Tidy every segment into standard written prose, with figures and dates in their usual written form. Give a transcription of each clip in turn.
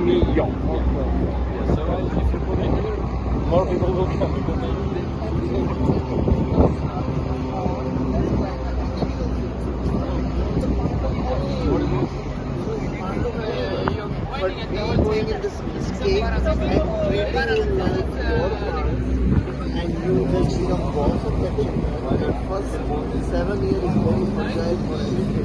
million. More people will come. But we going in this mistake and treating it like your car, and you will see the boss of the children. The first 7 years is very fragile for everything.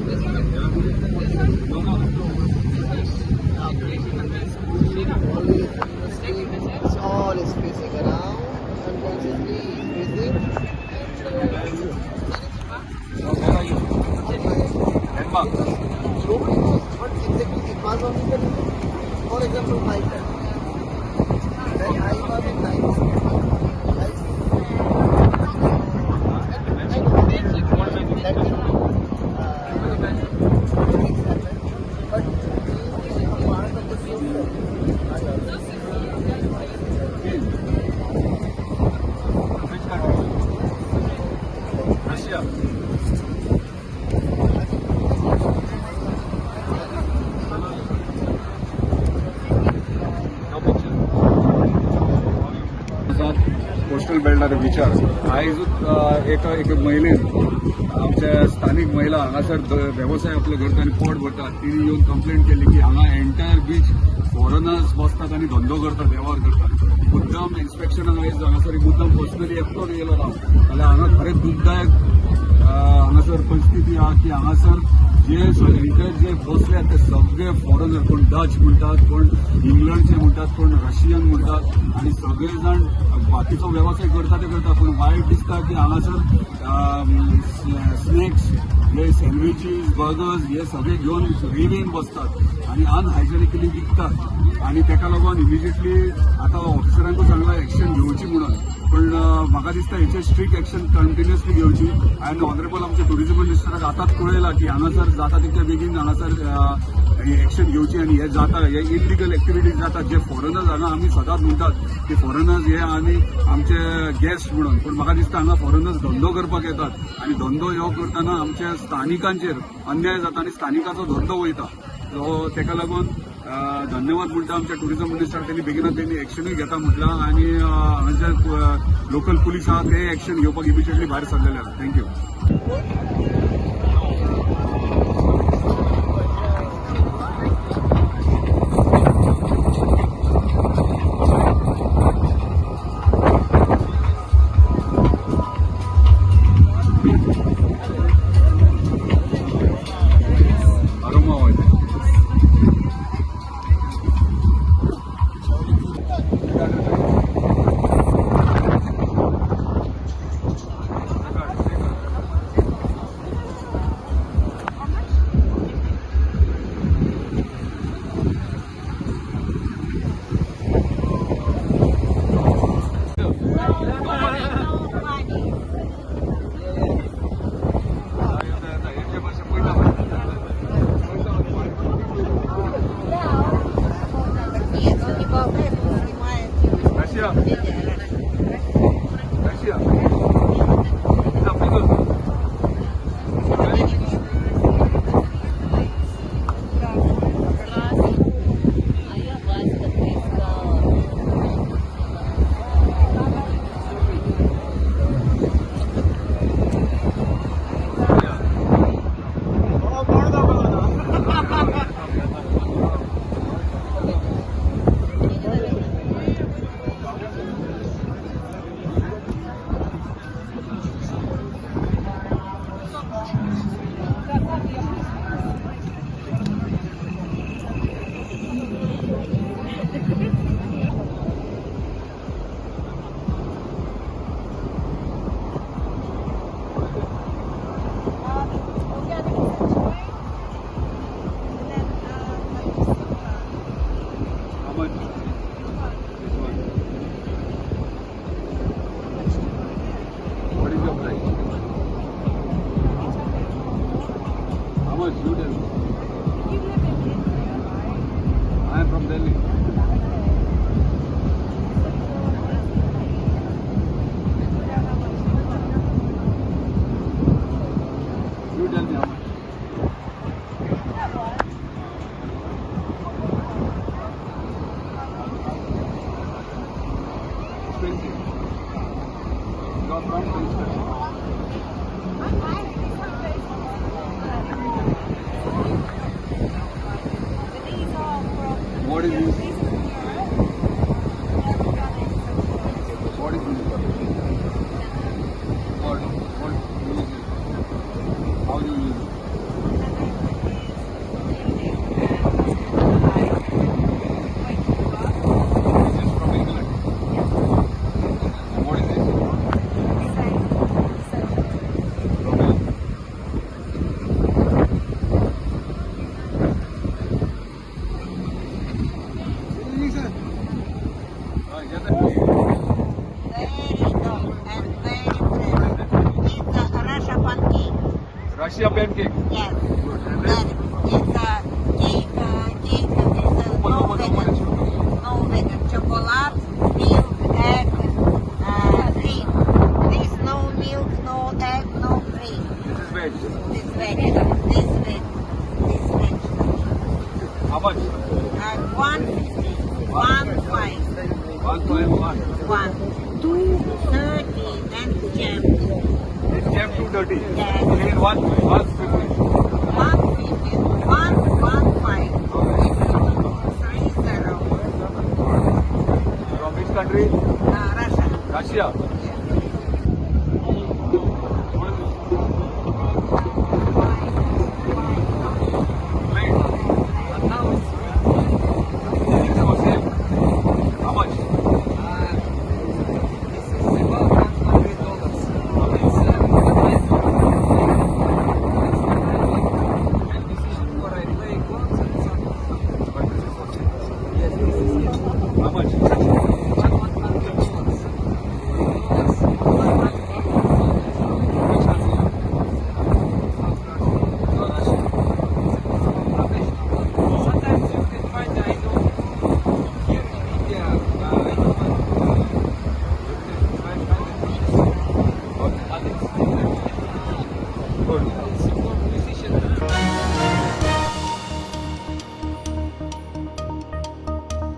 Always mistake, it's all is facing around, unconsciously facing. Nobody knows what exactly the cause of it. For example, my friend. When I was in ninth standard, but he is a part of the future. Russia. पोस्टल बेल्टार विचार आयज एक महिलेन आमच्या स्थानिक महिला हांगासर व्यवसाय आपलो करता आनी पोट भरता तिने येवन कंप्लेंट केली की हांगा एंटायर बीच फॉरेनर्स बसतात आनी धंदो करतात वेव्हार करतात मुद्दाम इन्स्पेक्शनाक आयज हांगासर मुद्दाम पर्सनली एकटो येयलो राव जाल्यार हांगा खरेंच दुखदायक हांगासर परिस्थिती आहा की हांगासर जे एंटायर जे बसल्यात ते सगळे फॉरेनर कोण डच म्हणतात कोण इंग्लंडचे म्हणतात कोण रशियन म्हणतात आणि सगळे जण बाकीचो व्यवसाय करता ते करता पूण वायट दिसता की हांगासर स्नॅक्स हे सँडविचीस बर्गर्स हे सगळे घेवन रेल्वेन बसतात आणि अनहायजेनिकली विकतात आणि ताका लागून इमिजिएटली आता ऑफिसरांकूय सांगला एक्शन घेवची म्हणून पण म्हाका दिसता हेचेर स्ट्रिक्ट एक्शन कंटिन्युअसली घेवची आनी ऑनरेबल आमच्या टुरिझम मिनिस्टराक आतांच कळयला की हांगासर जाता तितक्या बेगीन हांगासर एक्शन घेवची आनी हे जाता हे इलिगल एक्टिविटीज जातात जे फॉरेनर्स हांगा आमी सदांच म्हणटात की फॉरेनर्स हे आनी आमचे गेस्ट म्हणून पण म्हाका दिसता हांगा फॉरेनर्स धंदो करपाक येतात आनी धंदो ह्यो करतना आमच्या स्थानिकांचेर अन्याय जाता आनी स्थानिकाचो धंदो वयता सो ताका लागून धन्यवाद म्हणटा आमच्या टुरिझम मिनिस्टर त्यांनी बेगिनात त्यांनी एक्शनूय घेता म्हटला आणि हांगाचे लोकल पुलीस आहा ते एक्शन घेवपाक इमिजिएटली भायर सरलेले आहा thank you expensive. You are from which country? What is this? What is this? What use it? How do you use it? This is from England. What is this? From England. Russia pancake. Yes. And then, It's a cake, with no vegan chocolate, milk, egg, cream. There's no milk, no egg, no cream. this is veg. This vegetable, this vegetable. How much? 150, 1.5, 1.1. 2.30 and jam. It's jam 230. Yes. You need 150. 150, 1.5, 30. From which country? Russia. Russia.